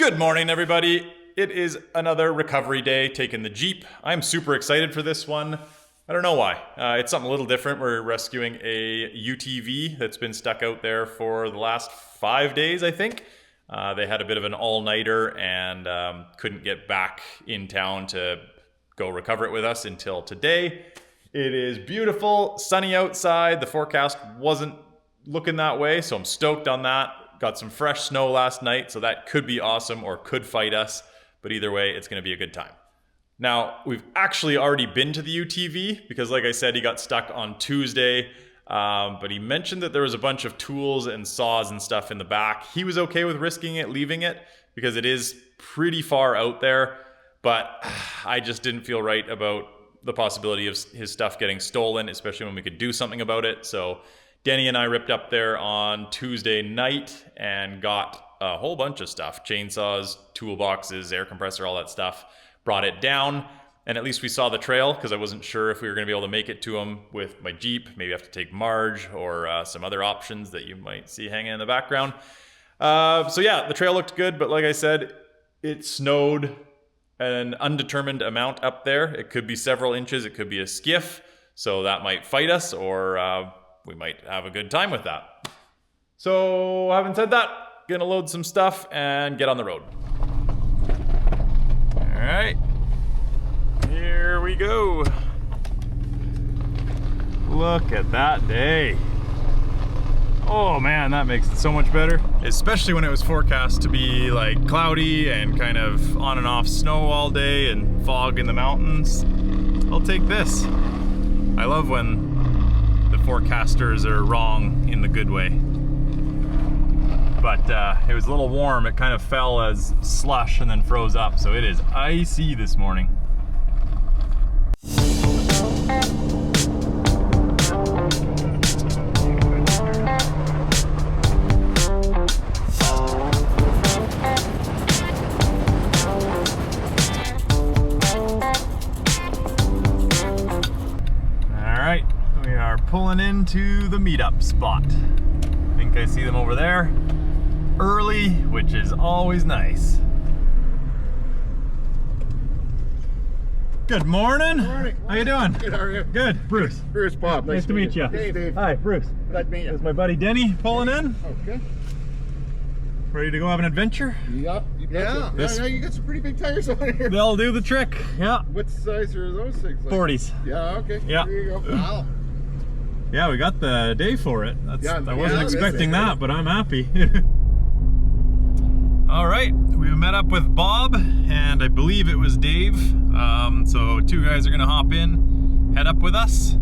Good morning, everybody. It is another recovery day taking the Jeep. I'm super excited for this one. I don't know why. It's something a little different. We're rescuing a UTV that's been stuck out there for the last 5 days, I think. They had a bit of an all-nighter and couldn't get back in town to go recover it with us until today. It is beautiful, sunny outside. The forecast wasn't looking that way, so I'm stoked on that. Got some fresh snow last night, so that could be awesome or could fight us. But either way, it's going to be a good time. Now, we've actually already been to the UTV because, like I said, he got stuck on Tuesday. But he mentioned that there was a bunch of tools and saws and stuff in the back. He was okay with risking it, leaving it, because it is pretty far out there. But I just didn't feel right about the possibility of his stuff getting stolen, especially when we could do something about it. So Denny and I ripped up there on Tuesday night and got a whole bunch of stuff. Chainsaws, toolboxes, air compressor, all that stuff. Brought it down, and at least we saw the trail, because I wasn't sure if we were going to be able to make it to him with my Jeep. Maybe have to take Marge or some other options that you might see hanging in the background. So yeah, the trail looked good, but like I said, it snowed an undetermined amount up there. It could be several inches. It could be a skiff, so that might fight us, or we might have a good time with that. So having said that, gonna load some stuff and get on the road. All right, here we go. Look at that day. Oh man, that makes it so much better. Especially when it was forecast to be like cloudy and kind of on and off snow all day and fog in the mountains. I'll take this. I love when the forecasters are wrong in the good way. But it was a little warm. It kind of fell as slush and then froze up, so it is icy this morning. Alright, we are pulling into the meetup spot. I think I see them over there. Early, which is always nice. Good morning. Good morning. How you doing? Good, how are you? Good. Bruce. Bruce, Bob. Nice to meet you. Dave. Hi, Bruce. Glad to meet you. There's my buddy Denny pulling in. Okay. Ready to go have an adventure? Yep. Yeah. Yeah, you got some pretty big tires on here. They'll do the trick. Yeah. What size are those things? Like? 40s. Yeah, okay. Yeah. There you go. Wow. Yeah, we got the day for it. I wasn't expecting that, but I'm happy. All right, we met up with Bob, and I believe it was Dave. So 2 guys are gonna hop in, head up with us.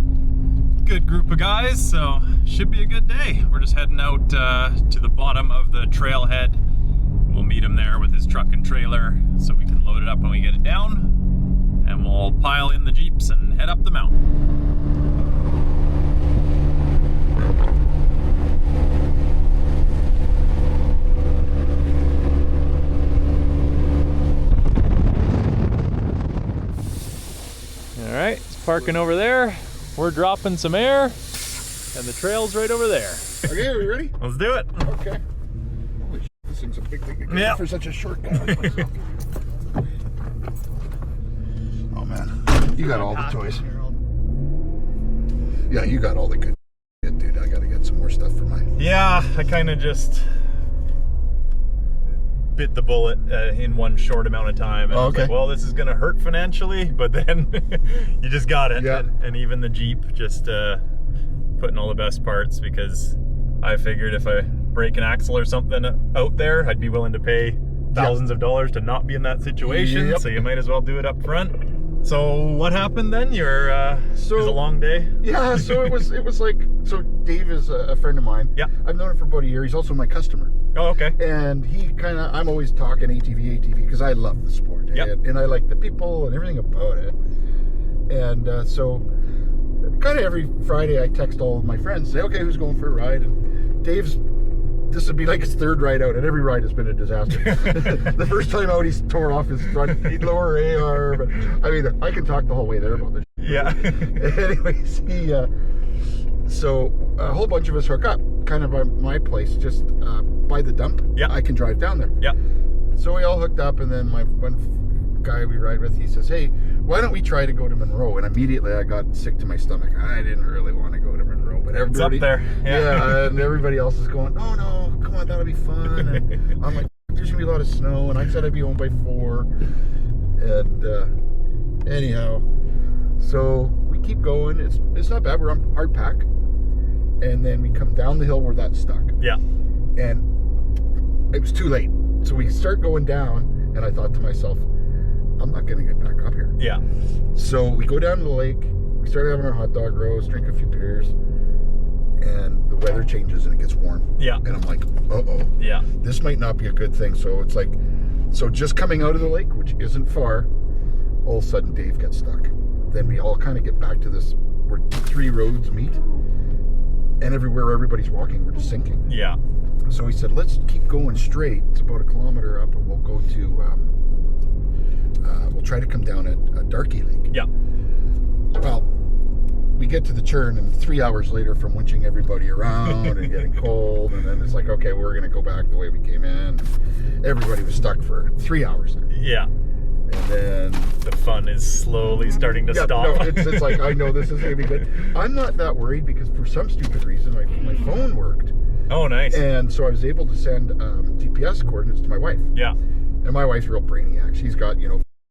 Good group of guys, so should be a good day. We're just heading out to the bottom of the trailhead. We'll meet him there with his truck and trailer, so we can load it up when we get it down, and we'll pile in the Jeeps and head up the mountain. All right, it's parking over there. We're dropping some air, and the trail's right over there. Okay, are we ready? Let's do it. Okay. Holy shit, this thing's a big thing to get for such a short guy like myself. Oh man, you got all the toys. Yeah, you got all the good shit, dude. I gotta get some more stuff for mine. Yeah, I kind of just bit the bullet in one short amount of time. And I was like, well, this is gonna hurt financially, but then you just got it. Yeah. And even the Jeep, just putting all the best parts, because I figured if I break an axle or something out there, I'd be willing to pay thousands of dollars to not be in that situation. So you might as well do it up front. So what happened then? It was a long day. Yeah, so it was like, so Dave is a friend of mine. Yeah. I've known him for about a year. He's also my customer. Oh, okay. And he kind of, I'm always talking ATV, because I love the sport. Yep. And I like the people and everything about it. And so kind of every Friday I text all of my friends, say, okay, who's going for a ride? And Dave's, this would be like his 3rd ride out, and every ride has been a disaster. The first time out, he's tore off his front lower AR, but I mean, I can talk the whole way there about this. Yeah. Anyways, so a whole bunch of us hook up, kind of by my place, just by the dump. Yeah. I can drive down there. Yeah. So we all hooked up, and then my one guy we ride with, he says, hey, why don't we try to go to Monroe? And immediately I got sick to my stomach. I didn't really want to go to Monroe, but everybody, it's up there. yeah, and everybody else is going, oh no, come on, that'll be fun. And I'm like, there's gonna be a lot of snow, and I said I'd be home by 4. And anyhow, so we keep going. It's not bad. We're on hard pack, and then we come down the hill where that's stuck. Yeah. And it was too late. So we start going down, and I thought to myself, I'm not going to get back up here. Yeah. So we go down to the lake, we start having our hot dog roast, drink a few beers, and the weather changes and it gets warm. Yeah. And I'm like, uh-oh. Yeah. This might not be a good thing. So it's like, so just coming out of the lake, which isn't far, all of a sudden Dave gets stuck. Then we all kind of get back to this, where 3 roads meet, and everywhere everybody's walking, we're just sinking. Yeah. So we said, let's keep going straight. It's about 1 kilometer up, and we'll go to, we'll try to come down at Darky Lake. Yeah. Well, we get to the churn, and 3 hours later from winching everybody around and getting cold, and then it's like, okay, we're going to go back the way we came in. Everybody was stuck for 3 hours there. Yeah. And then the fun is slowly starting to stop. No, it's like, I know this is going to be good. I'm not that worried because for some stupid reason, my phone worked. Oh, nice. And so I was able to send GPS coordinates to my wife. Yeah. And my wife's a real brainiac. She's got,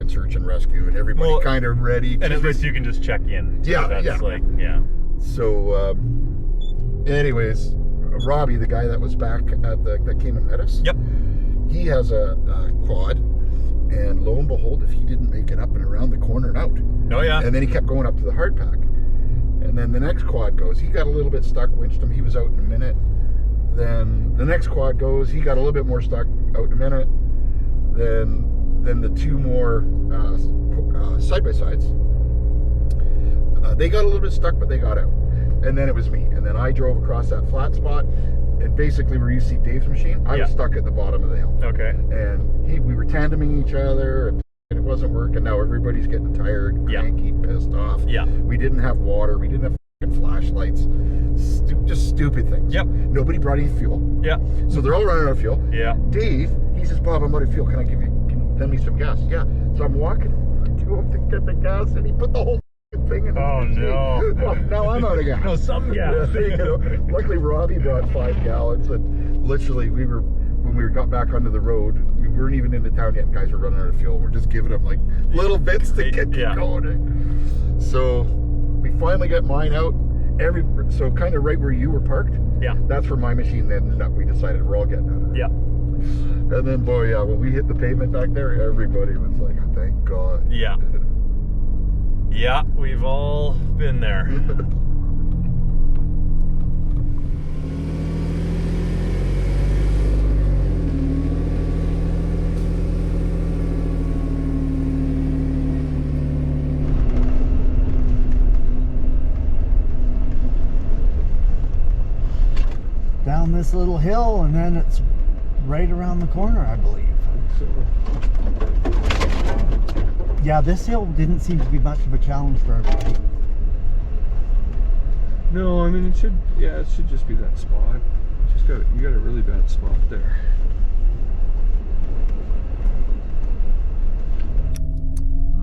search and rescue and everybody kind of ready. And at least you can just check in. Yeah, so that's yeah. like, yeah. So, anyways, Robbie, the guy that was back at that came and met us. Yep. He has a quad, and lo and behold, if he didn't make it up and around the corner and out. Oh, yeah. And then he kept going up to the hard pack. And then the next quad goes. He got a little bit stuck, winched him. He was out in a minute. Then the next quad goes. He got a little bit more stuck, out in a minute. Then the 2 more side-by-sides, they got a little bit stuck, but they got out. And then it was me. And then I drove across that flat spot, and basically where you see Dave's machine, I was stuck at the bottom of the hill. Okay. And we were tandeming each other, and it wasn't working. Now everybody's getting tired, cranky, pissed off. Yeah. We didn't have water. We didn't have flashlights. Just stupid things. Yep. Nobody brought any fuel. Yeah. So they're all running out of fuel. Yeah. Dave, he says, Bob, I'm out of fuel. Can you lend me some gas? Yeah. So I'm walking to him to get the gas, and he put the whole thing in the machine. No. Well, now I'm out of gas. No, some gas. Luckily, Robbie brought 5 gallons, and literally, when we got back onto the road, we weren't even into town yet, and guys were running out of fuel. We're just giving them like little bits to get going. So we finally got mine out. So kind of right where you were parked. Yeah. That's where my machine ended up. We decided we're all getting out of it. Yeah. And then, boy, when we hit the pavement back there, everybody was like, thank God. Yeah. Yeah, we've all been there. Down this little hill, and then it's right around the corner, I believe. Yeah, this hill didn't seem to be much of a challenge for everybody. No, I mean it should just be that spot. You got a really bad spot there.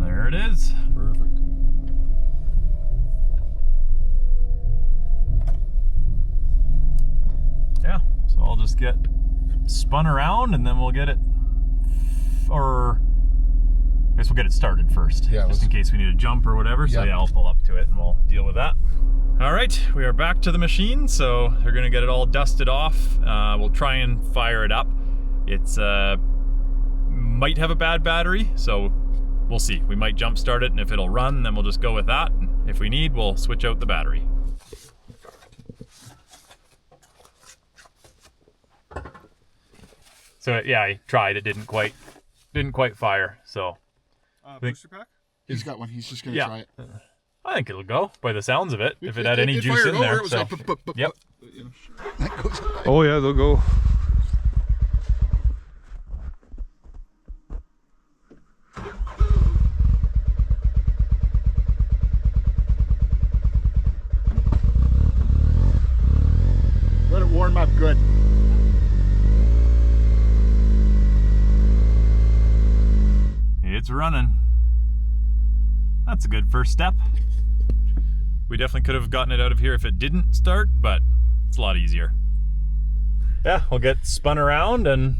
There it is. Perfect. Yeah, so I'll just get spun around and then we'll get it, or I guess we'll get it started first, just in case we need a jump or whatever. So yeah, I'll pull up to it and we'll deal with that. All right, we are back to the machine, so they're gonna get it all dusted off. We'll try and fire it up. It's might have a bad battery, so we'll see. We might jump start it, and if it'll run, then we'll just go with that. And if we need, we'll switch out the battery. So yeah, I tried. It didn't quite fire. So booster pack? He's got one. He's just gonna try it. I think it'll go by the sounds of it. If it had any juice in there. So. Yep. Oh yeah, they'll go. Let it warm up good. it's running. That's a good first step. We definitely could have gotten it out of here if it didn't start, but it's a lot easier. Yeah, we'll get spun around and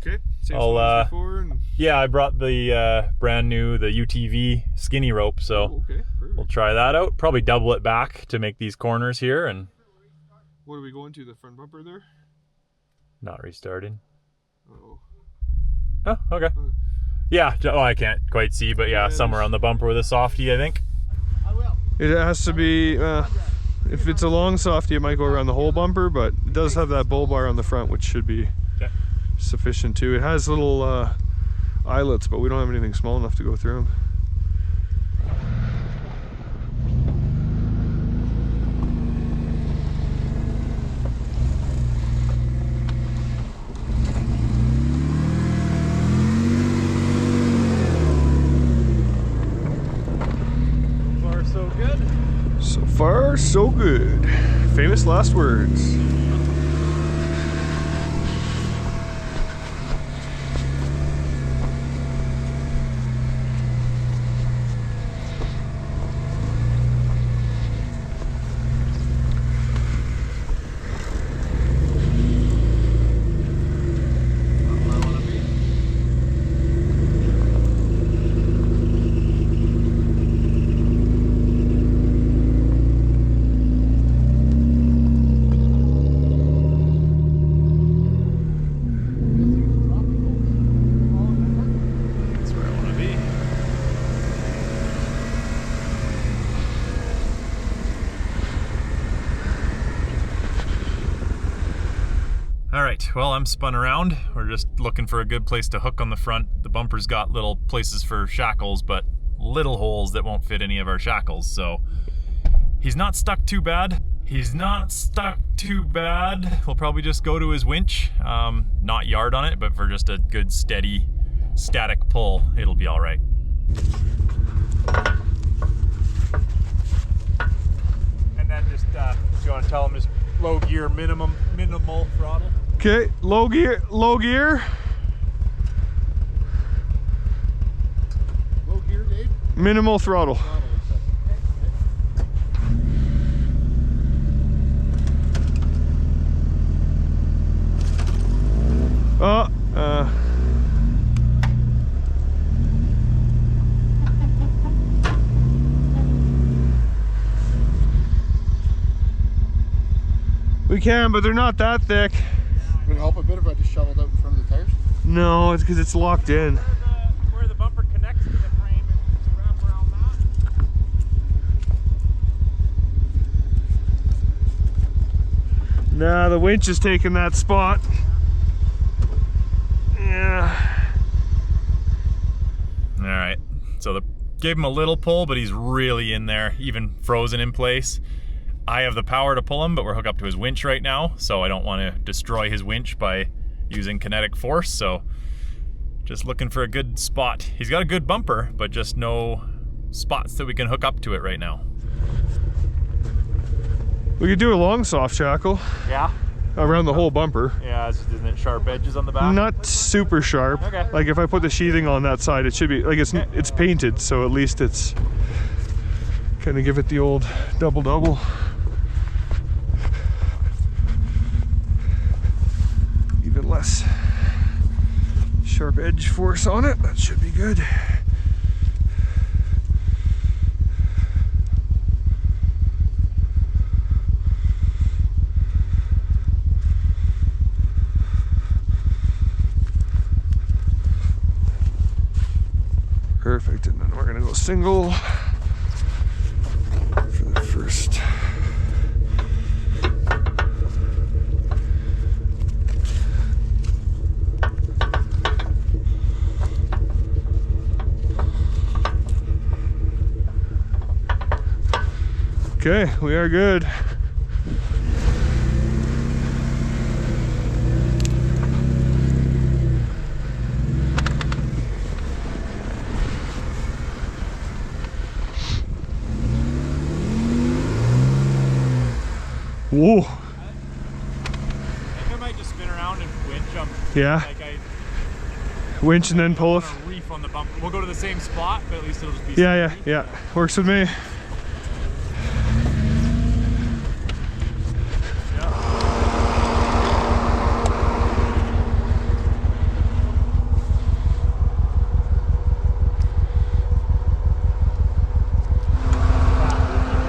Okay. Same I'll, as before. And... yeah, I brought the brand new, the UTV skinny rope, so okay, perfect. we'll try that out. Probably double it back to make these corners here, and What are we going to? The front bumper there? not restarting. Oh. Oh, okay. Yeah, oh, I can't quite see, but yeah, somewhere on the bumper with a softie, I think. It has to be, if it's a long softie, it might go around the whole bumper, but it does have that bull bar on the front, which should be sufficient too. It has little eyelets, but we don't have anything small enough to go through them. So far, so good. Famous last words. Alright, well, I'm spun around. We're just looking for a good place to hook on the front. The bumper's got little places for shackles, but little holes that won't fit any of our shackles, so he's not stuck too bad. He's not stuck too bad. We'll probably just go to his winch. Not yard on it, but for just a good, steady, static pull, it'll be alright. And then just, if you want to tell him, just low gear, minimal throttle. Okay, low gear, low gear. Low gear, Dave? Minimal throttle. We can, but they're not that thick. Would it help a bit if I just shoveled out in front of the tires? No, it's because it's locked in. Where the bumper connects to the frame and to wrap around that. Nah, the winch is taking that spot. Yeah. Alright, so gave him a little pull, but he's really in there, even frozen in place. I have the power to pull him, but we're hooked up to his winch right now, so I don't want to destroy his winch by using kinetic force, so just looking for a good spot. He's got a good bumper, but just no spots that we can hook up to it right now. We could do a long soft shackle Yeah? around the whole bumper. Yeah, isn't it sharp edges on the back? Not super sharp. Okay. Like if I put the sheathing on that side, it should be, like it's painted, so at least it's kind of give it the old double-double. Even less sharp edge force on it, that should be good. Perfect, and then we're gonna go single for the first. Okay, we are good. Whoa. I think I might just spin around and winch him. Yeah. Like winch and then pull it. Reef on the bumper. We'll go to the same spot, but at least it'll just be. Yeah. Works with me.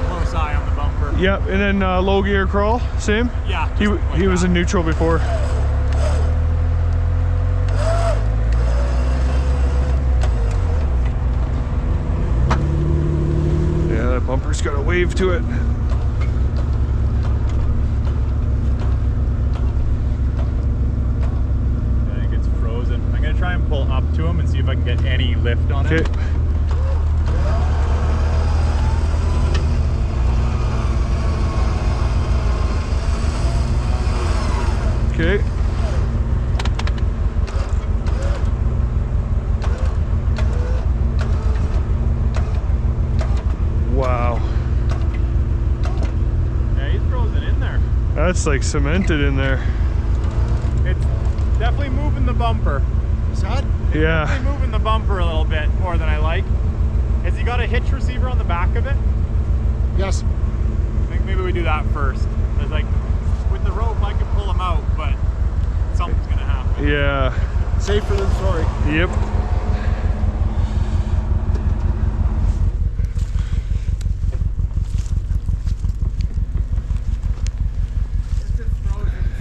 Close eye on the bumper. Yep, and then low gear crawl, same? Yeah. He was in neutral before. Yeah, that bumper's got a wave to it. I think it's frozen. I'm gonna try and pull up to him and see if I can get any lift on it. Okay. Okay. Wow. Yeah, he's frozen in there. That's like cemented in there. It's definitely moving the bumper. Sad? Yeah. Definitely moving the bumper a little bit more than I like. Has he got a hitch receiver on the back of it? Yes. I think maybe we do that first. Because like with the rope I can pull him out, but something's gonna happen. Yeah. Safer than sorry. Yep.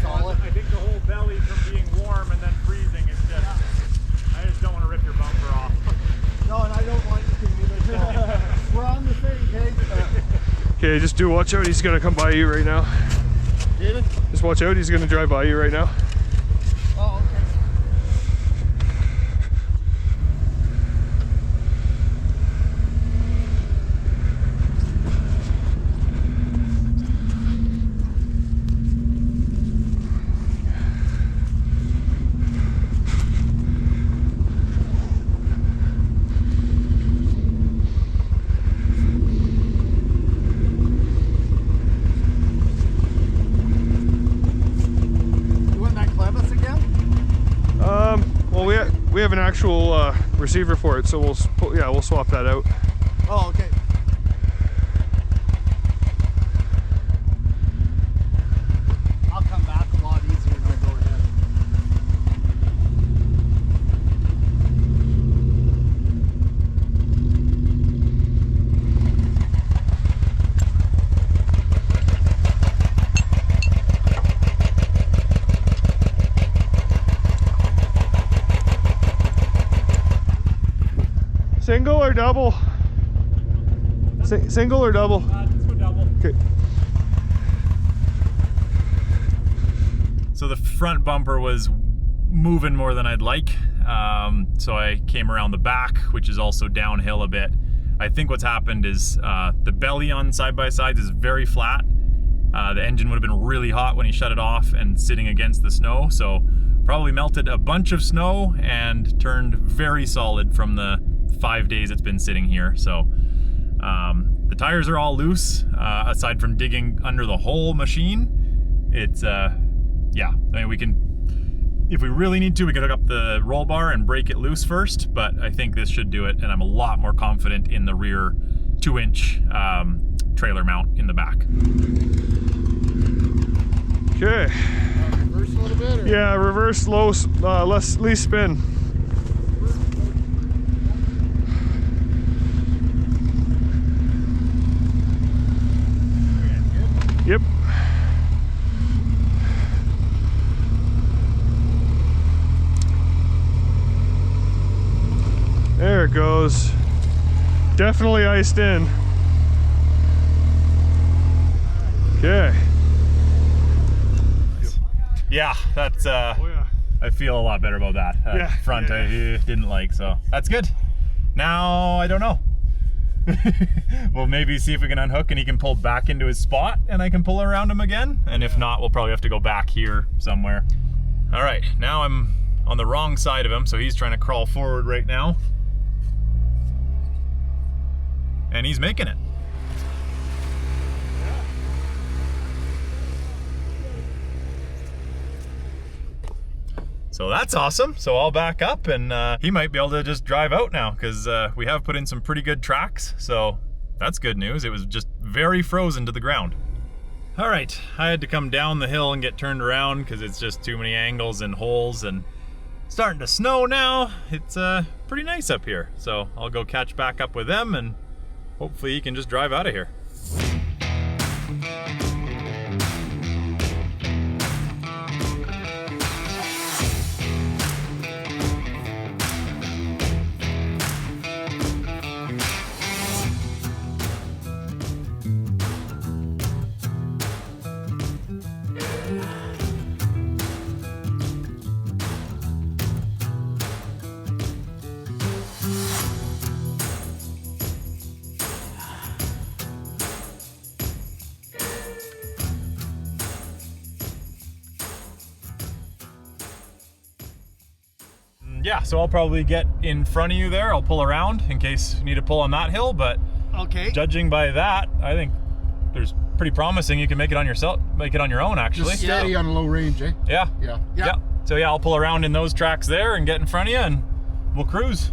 Solid. I think the whole belly from being warm and then freezing is just, I just don't want to rip your bumper off. No, and I don't want you to either. So we're on the same page. Okay, just do watch out. He's gonna come by you right now. David? Just watch out. He's gonna drive by you right now. Oh, okay. You want that clevis again? Well, we have an actual receiver for it, so we'll swap that out. Oh, okay. I'll come back a lot easier if I go ahead. Single or double? Single or double? Let's go double. Okay. So the front bumper was moving more than I'd like. So I came around the back, which is also downhill a bit. I think what's happened is the belly on side-by-sides is very flat. The engine would have been really hot when he shut it off and sitting against the snow. So probably melted a bunch of snow and turned very solid from the 5 days it's been sitting here. So the tires are all loose, aside from digging under the whole machine. It's yeah, I mean, we can, if we really need to, we can hook up the roll bar and break it loose first, but I think this should do it, and I'm a lot more confident in the rear 2-inch trailer mount in the back. Okay. Reverse a little bit? Or? Yeah, reverse low, least spin. Yep. There it goes. Definitely iced in. Okay. Yeah, that's Oh yeah. I feel a lot better about that. Yeah, Front yeah. I didn't like, so that's good. Now I don't know. We'll maybe see if we can unhook and he can pull back into his spot and I can pull around him again. And if not, we'll probably have to go back here somewhere. All right, now I'm on the wrong side of him, so he's trying to crawl forward right now. And he's making it. So that's awesome. So I'll back up and he might be able to just drive out now because we have put in some pretty good tracks. So that's good news. It was just very frozen to the ground. All right, I had to come down the hill and get turned around because it's just too many angles and holes, and starting to snow now. It's pretty nice up here. So I'll go catch back up with them and hopefully he can just drive out of here. Yeah, so I'll probably get in front of you there. I'll pull around in case you need to pull on that hill, but Okay. judging by that, I think there's pretty promising you can make it on your own actually. Just steady on a low range, eh? Yeah. Yeah. Yeah. So yeah, I'll pull around in those tracks there and get in front of you and we'll cruise.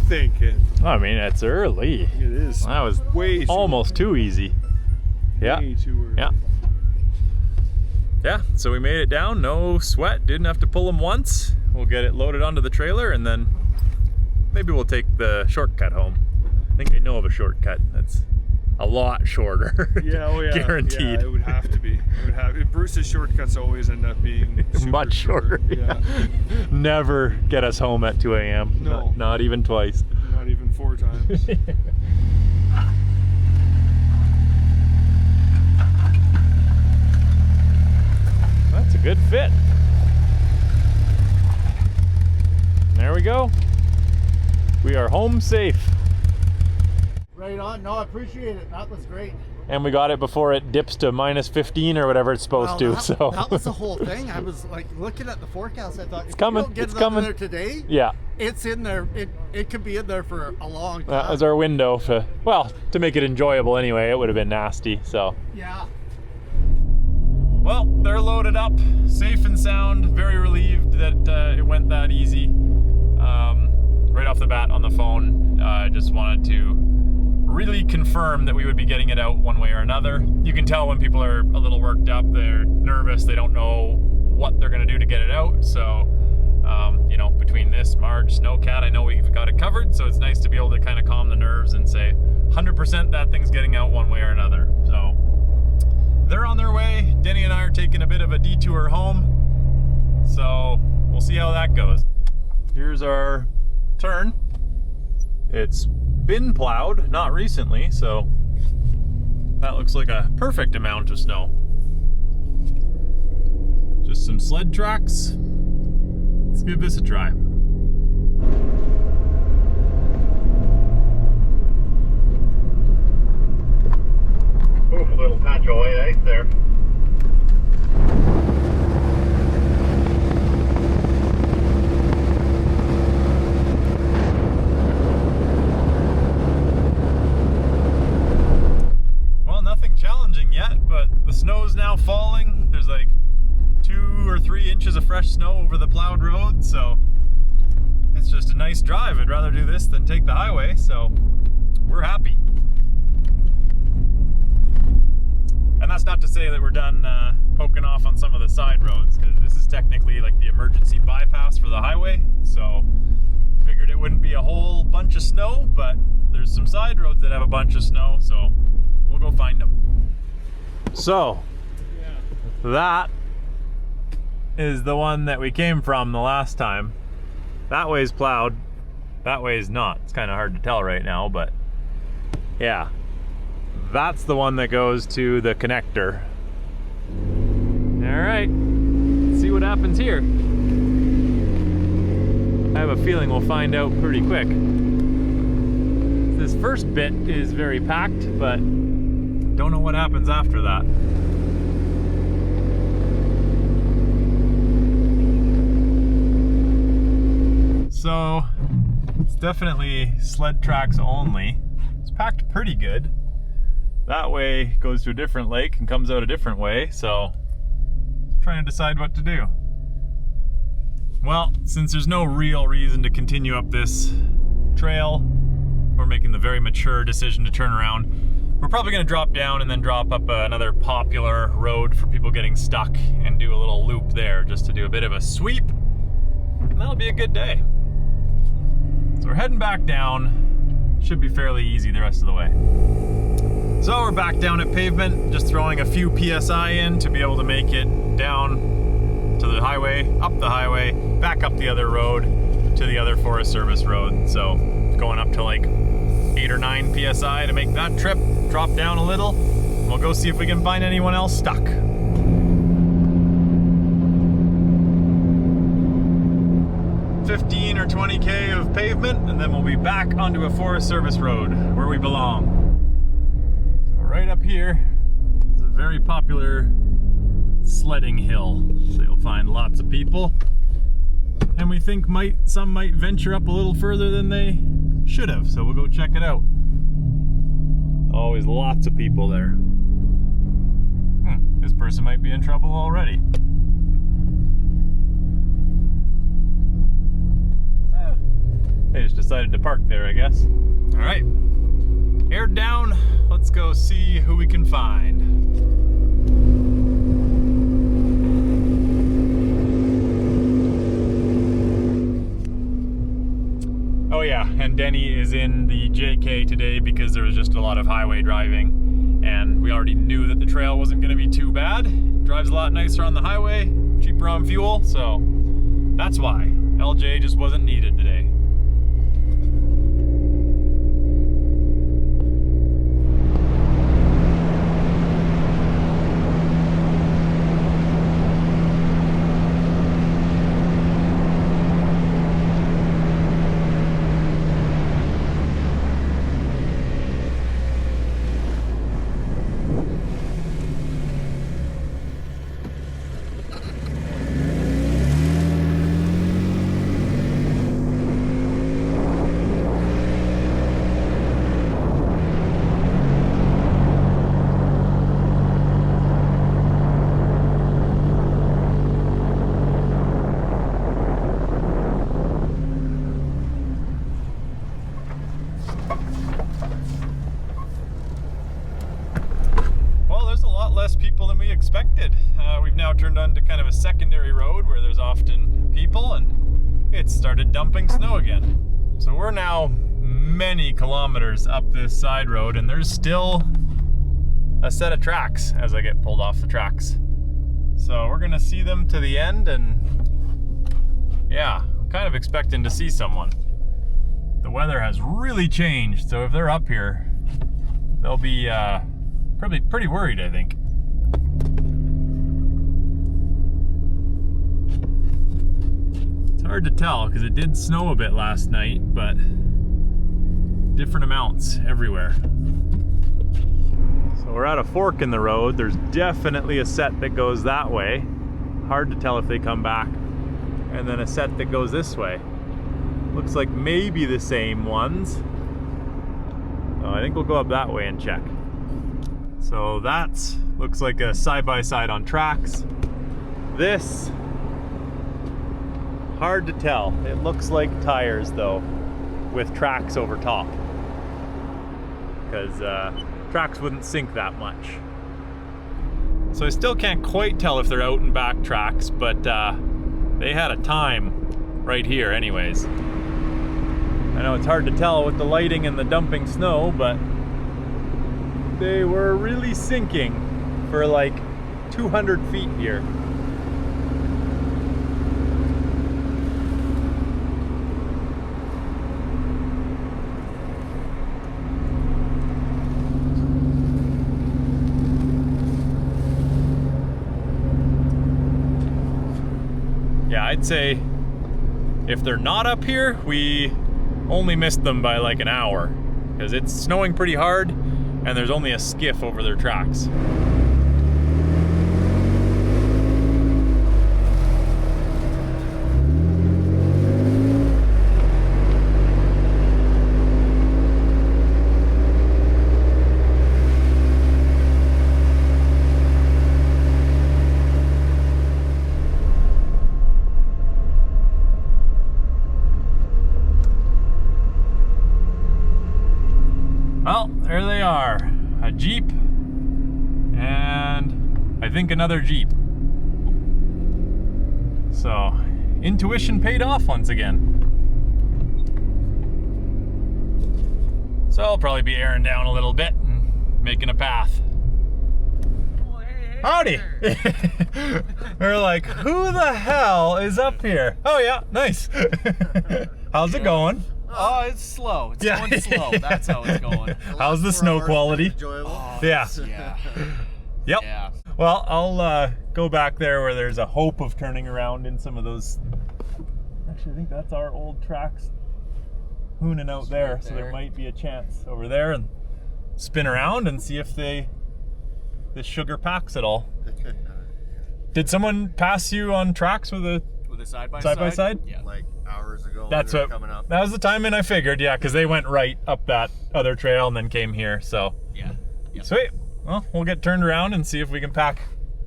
Thinking. I mean, it's early. It is. That was way almost too easy. Yeah. Way too early. Yeah. Yeah, so we made it down, no sweat, didn't have to pull them once. We'll get it loaded onto the trailer and then maybe we'll take the shortcut home. I think I know of a shortcut that's a lot shorter. Yeah, oh yeah. Guaranteed. Yeah, it would have to be. It would have. Bruce's shortcuts always end up being super Much shorter. Yeah. Never get us home at 2 a.m. No. Not even twice. Not even 4 times. That's a good fit. There we go. We are home safe. Right on. No, I appreciate it. That was great. And we got it before it dips to -15 or whatever it's supposed to. So that was the whole thing. I was like looking at the forecast. I thought, if coming. you don't get It's it coming. out of there today, yeah, it's in there. It could be in there for a long time. that was our window to, well, to make it enjoyable anyway. It would have been nasty. So Yeah. well, they're loaded up, safe and sound. Very relieved that it went that easy. Right off the bat on the phone, just wanted to really confirm that we would be getting it out one way or another. You can tell when people are a little worked up, they're nervous, they don't know what they're gonna do to get it out. So, you know, between this, Marge, Snowcat, I know we've got it covered, so it's nice to be able to kind of calm the nerves and say 100% that thing's getting out one way or another. So, they're on their way. Denny and I are taking a bit of a detour home, so we'll see how that goes. Here's our turn. It's been plowed, not recently, so that looks like a perfect amount of snow. Just some sled tracks. Let's give this a try. Oof, a little patch of white ice there. Well, nothing challenging yet, but the snow's now falling. There's like 2 or 3 inches of fresh snow over the plowed road, so it's just a nice drive. I'd rather do this than take the highway, so we're happy. And that's not to say that we're done poking off on some of the side roads, because this is technically like the emergency bypass for the highway, so figured it wouldn't be a whole bunch of snow, but there's some side roads that have a bunch of snow, so we'll go find them. So, that is the one that we came from the last time. That way's plowed, that way's not. It's kind of hard to tell right now, but yeah. That's the one that goes to the connector. All right, let's see what happens here. I have a feeling we'll find out pretty quick. This first bit is very packed, but don't know what happens after that. So, it's definitely sled tracks only. It's packed pretty good. That way goes to a different lake and comes out a different way, so trying to decide what to do. Well, since there's no real reason to continue up this trail, we're making the very mature decision to turn around. We're probably going to drop down and then drop up another popular road for people getting stuck and do a little loop there just to do a bit of a sweep, and that'll be a good day. So we're heading back down. Should be fairly easy the rest of the way. So we're back down at pavement, just throwing a few PSI in to be able to make it down to the highway, up the highway, back up the other road to the other Forest Service road. So going up to like 8 or 9 PSI to make that trip, drop down a little. We'll go see if we can find anyone else stuck. 15 or 20K of pavement, and then we'll be back onto a Forest Service road where we belong. Right up here is a very popular sledding hill, so you'll find lots of people, and we think some might venture up a little further than they should have, so we'll go check it out. Always lots of people there. This person might be in trouble already. They just decided to park there, I guess. All right. Aired down, let's go see who we can find. Oh yeah, and Denny is in the JK today because there was just a lot of highway driving, and we already knew that the trail wasn't going to be too bad. Drives a lot nicer on the highway, cheaper on fuel, so that's why. LJ just wasn't needed today. Less people than we expected. We've now turned onto kind of a secondary road where there's often people, and it's started dumping snow again. So we're now many kilometers up this side road, and there's still a set of tracks as I get pulled off the tracks. So we're gonna see them to the end, and yeah, I'm kind of expecting to see someone. The weather has really changed, so if they're up here, they'll be probably pretty worried, I think. Hard to tell because it did snow a bit last night, but different amounts everywhere. So we're at a fork in the road. There's definitely a set that goes that way. Hard to tell if they come back. And then a set that goes this way. Looks like maybe the same ones. So I think we'll go up that way and check. So that's looks like a side-by-side on tracks. This, hard to tell. It looks like tires though, with tracks over top. Because tracks wouldn't sink that much. So I still can't quite tell if they're out and back tracks, but they had a time right here anyways. I know it's hard to tell with the lighting and the dumping snow, but they were really sinking for like 200 feet here. Yeah, I'd say if they're not up here, we only missed them by like an hour because it's snowing pretty hard and there's only a skiff over their tracks. Well, there they are. A Jeep and I think another Jeep. So, intuition paid off once again. So I'll probably be airing down a little bit and making a path. Oh, hey, Howdy! We're like, who the hell is up here? Oh yeah, nice. How's it going? Oh, it's slow. It's Yeah. going slow. That's how it's going. How's the snow quality? Oh, Yeah. Yeah. Yep. Yeah. Well, I'll go back there where there's a hope of turning around in some of those. Actually, I think that's our old tracks hooning out there, right so there there. might be a chance over there and spin around and see if this sugar packs at all. Did someone pass you on tracks with a With a side by Side-by-side? Yeah. Like hours ago. That's when they what were coming up. that was the time, and I figured, yeah, because they went right up that other trail and then came here. So Yeah. Yep. sweet. Well, we'll get turned around and see if we can pack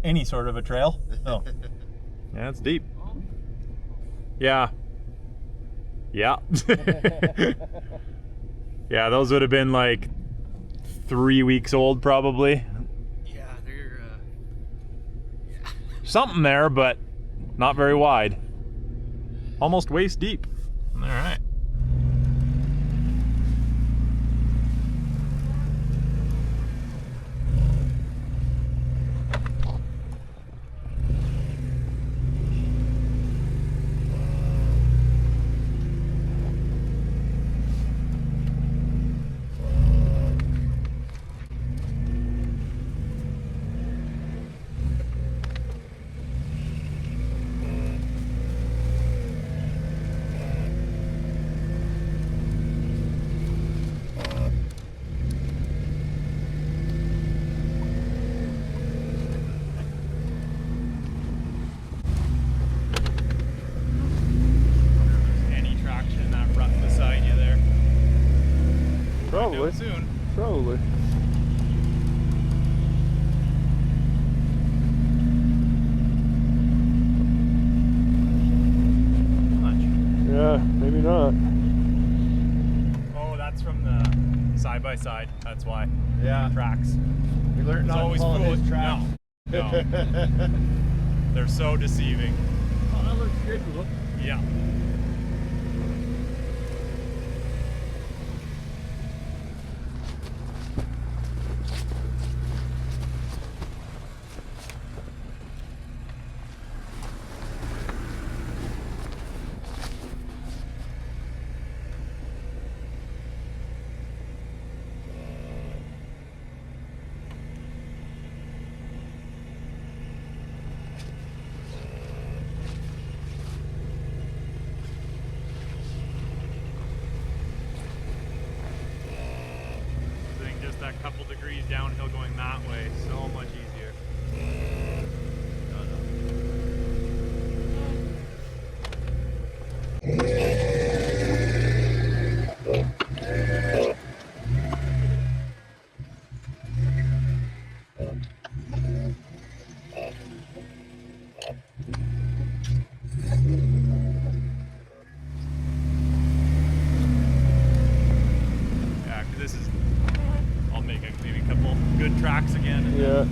any sort of a trail. Oh, yeah, it's deep. Yeah. Yeah. Yeah, those would have been like 3 weeks old probably. Yeah. They're. Something there, but not very wide. Almost waist deep. All right. Any traction in that rut beside you there? Probably. Soon. Probably. Much. Yeah, maybe not. Oh, that's from the side by side. That's why. Yeah. Tracks. We learned It's not to always call full it of tracks. No. They're so deceiving. Oh, that looks good. Look. Yeah. a couple degrees downhill going that way. So much easier. Yeah, 'cause this is. I'll make maybe a couple good tracks again. And Yeah.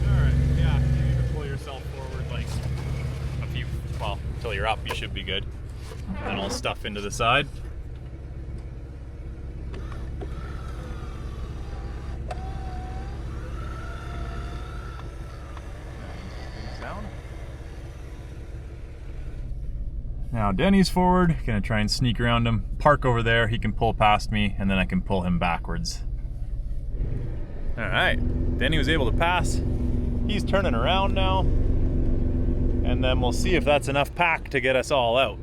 Alright, yeah, you can pull yourself forward like a few, well, until you're up, you should be good. Then I'll stuff into the side. Down. Now Denny's forward, gonna try and sneak around him, park over there, he can pull past me, and then I can pull him backwards. Alright, Denny was able to pass. He's turning around now. And then we'll see if that's enough pack to get us all out.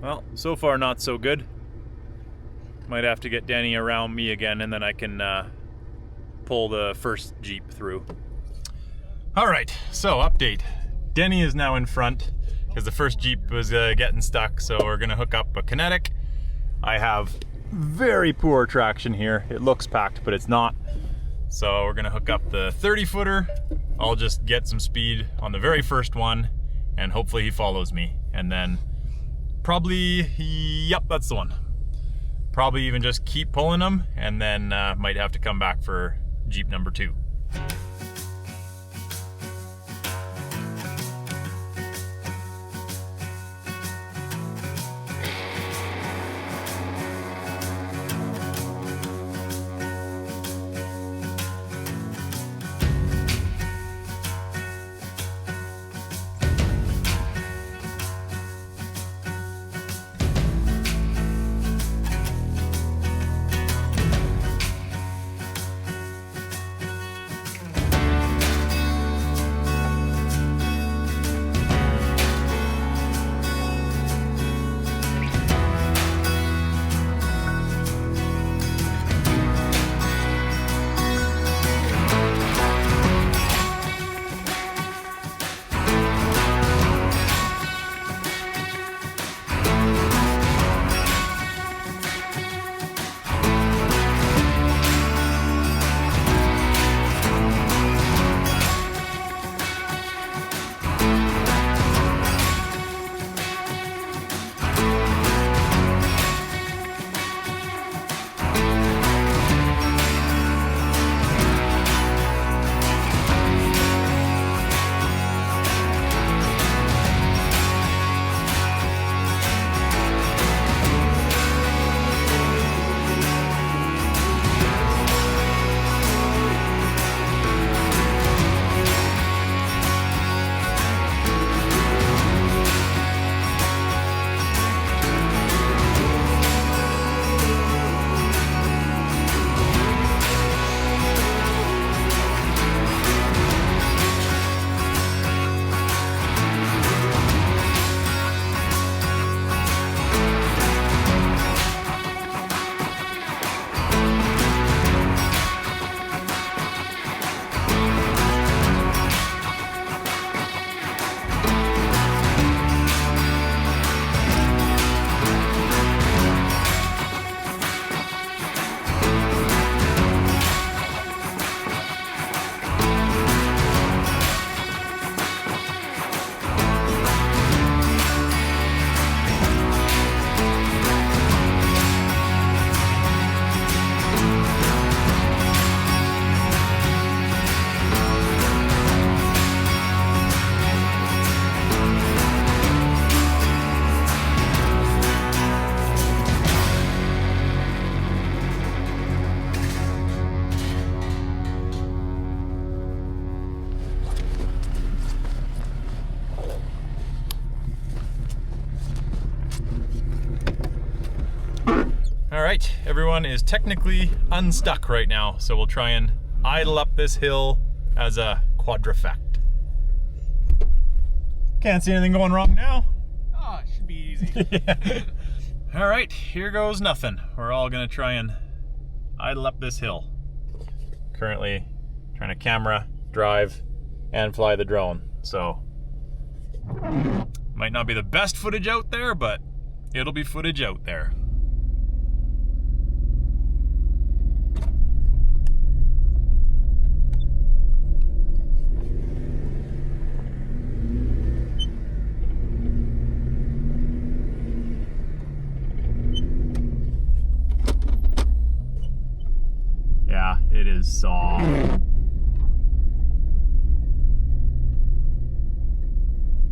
Well, so far not so good. Might have to get Denny around me again and then I can pull the first Jeep through. Alright, so update. Denny is now in front because the first Jeep was getting stuck, so we're gonna hook up a kinetic. I have very poor traction here. It looks packed, but it's not. So we're gonna hook up the 30-footer. I'll just get some speed on the very first one and hopefully he follows me. And then probably, yep, that's the one. Probably even just keep pulling them and then might have to come back for Jeep number 2. All right, everyone is technically unstuck right now, so we'll try and idle up this hill as a quadrifect. Can't see anything going wrong now. Oh, it should be easy. Yeah. All right, here goes nothing. We're all gonna try and idle up this hill. Currently trying to camera, drive, and fly the drone. So, might not be the best footage out there, but it'll be footage out there. Yeah, it is soft.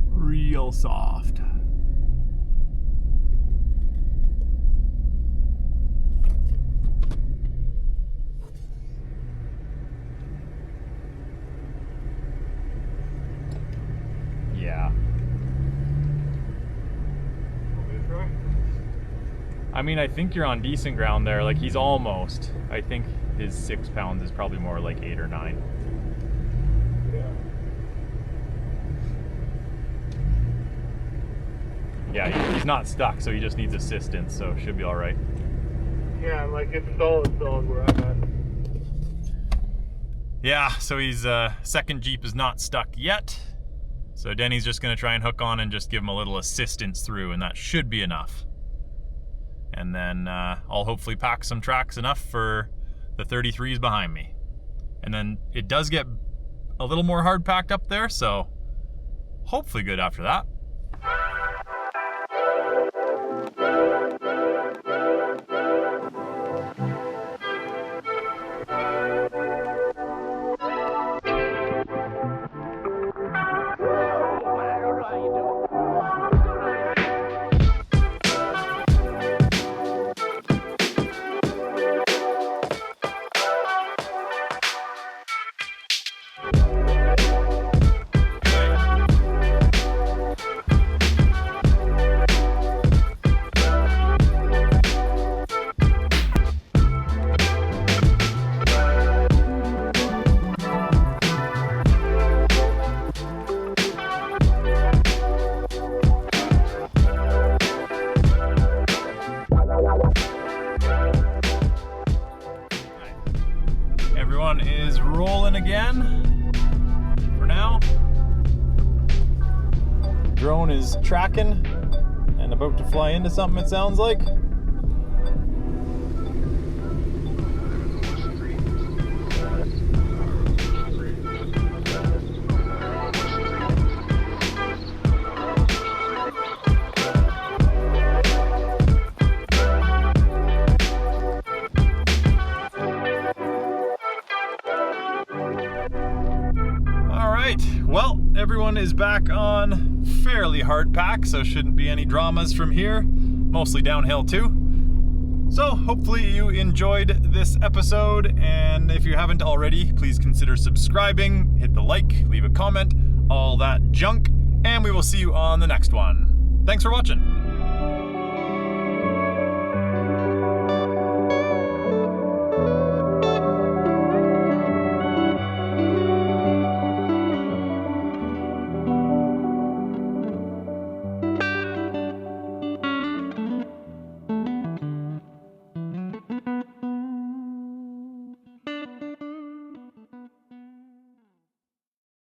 Real soft. Yeah. I mean, I think you're on decent ground there. Like, he's almost. I think his 6 pounds is probably more like 8 or 9. Yeah, he's not stuck, so he just needs assistance, so should be all right. Yeah, like it's solid where I'm at. Yeah, so he's second Jeep is not stuck yet. So Denny's just gonna try and hook on and just give him a little assistance through, and that should be enough. And then I'll hopefully pack some tracks enough for the 33s behind me. And then it does get a little more hard packed up there, so hopefully good after that. Everyone is rolling again for now. Drone is tracking and about to fly into something, it sounds like. Well, everyone is back on fairly hard pack, so shouldn't be any dramas from here. Mostly downhill too. So hopefully you enjoyed this episode, and if you haven't already, please consider subscribing, hit the like, leave a comment, all that junk, and we will see you on the next one. Thanks for watching.